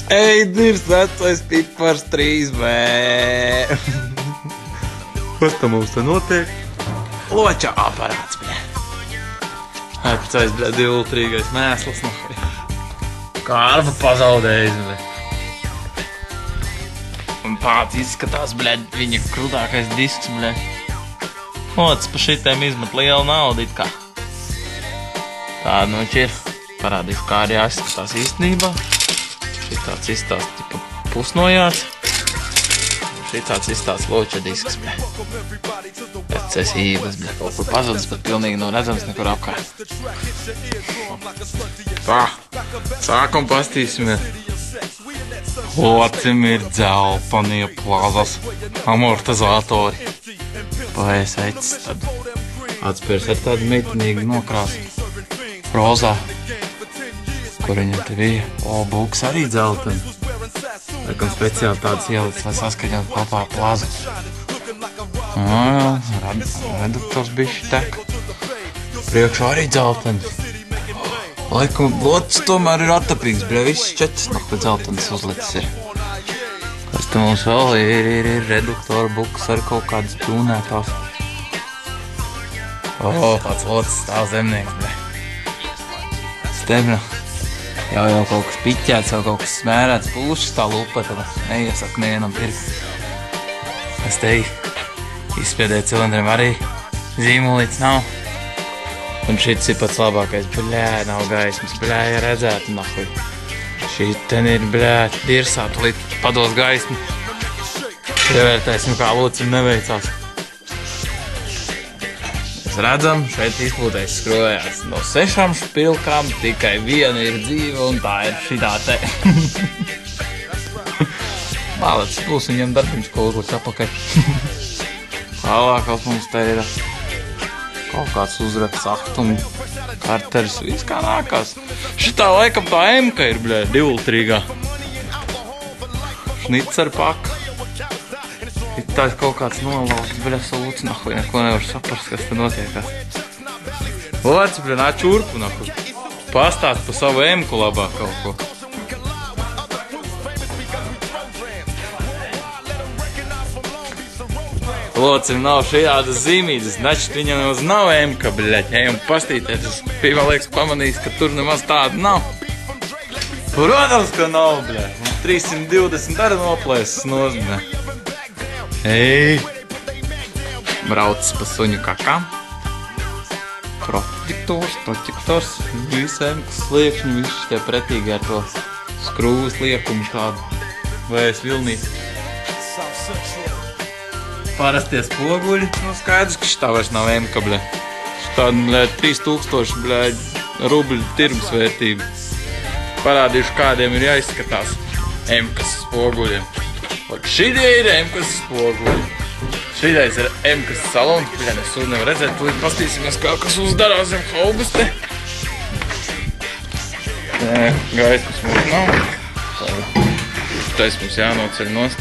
Eidnirs vecais pipars 3B. Kas tam mums te notiek? Loča aparāts, bļē. Vecais, bļē, divultrīgais mēsls, nu. Kārva pazaudējis, bļē. Un tāds izskatās, bļē, viņa krūtākais disks, bļē. Ots pa šitiem izmet lielu naudu, it kā. Tāda nu viņš ir. Parādīšu, kā arī jāizskatās īstenībā. Šitāds izstāsts tipa pusnojāts. Šitāds izstāsts loča disks, bļē. Pēc īvas, bļē, kaut kur pazudis, bet pilnīgi nav redzams nekur apkārt. Tā, sākam pastīsimies. Locim ir dzelpanie plazas amortizatori. Paēsaicis tad atspērs ar tādu metinīgu nokrāsu. Rozā. Kur viņam te bija? O, būks arī dzelteni. Laikam speciāli tāds ielicis, lai saskaņot kopā plazu. Reduktors bišķi tek. Priekšā arī dzelteni. Laikam locis tomēr ir attapīgs, bļē, viss 4 nakti dzeltenis uzlicis ir. Kas te mums vēl ir reduktora buks ar kaut kādas tūnētās. O, tāds locis stāv zemnieks, bļē. Stebna. Jau kaut kas piķēts, jau kaut kas smērēts, pūšas tā lupa, tad neiesaka nevienam pirkt. Es te izspiedēju cilindriem arī zīmolīts nav. Un šits ir pats labākais, bļē, nav gaismas, bļē, ja redzētu, nahuj. Šiten ir, bļē, dirsāt, līdz pados gaismu. Ievērtēsim, kā locim neveicās. Redzam, šeit izplūtais skrojās no 6 špilkām, tikai viena ir dzīva un tā ir šitā te. Mālēts būs viņam darbiņš kaut kur apakaļ. Tālākās mums te ir kaut kāds uzrakts, achtumi, karteris, viss kā nākās. Šitā laikam tā emka ir, bļē, divultrīgā. Šnicer paka. Tā ir kaut kāds nolausts, bļē, sūts, nahuj, neko nevar saprast, kas te notiekās. Loci, bļē, nāc urpu, nahuj. Pastāst pa savu emku labāk kaut ko. Locim nav šajādas zīmītas, načit viņam nemaz nav emka, bļē. Ejam pastīties, es pirmā liekas pamanījis, ka tur nemaz tāda nav. Protams, ka nav, bļē. 320 arī noplēsas nos, bļē. Ej! Braucis pa suņu kakām. Protektors. Visiem, kas sliekšņi, viss tie pretīgi ar to skrūvas liekumu tādu. Vējas vilnīt. Parastie spoguļi. Nu, skaidrs, ka šitā vairs nav emka, bļē. Šitā, bļē, 3000, bļē, rubļu tirgusvērtība. Parādīšu, kādiem ir jāizskatās emkas spoguļiem. Šitie ir emkas spoguļi. Šitais ir emkas salons. Bļē, es uz nevar redzēt, līdz pastīsimies, kā kas uzdarās zem haubas te. Gaismas mums nav. Šitais mums jānoceļ nost.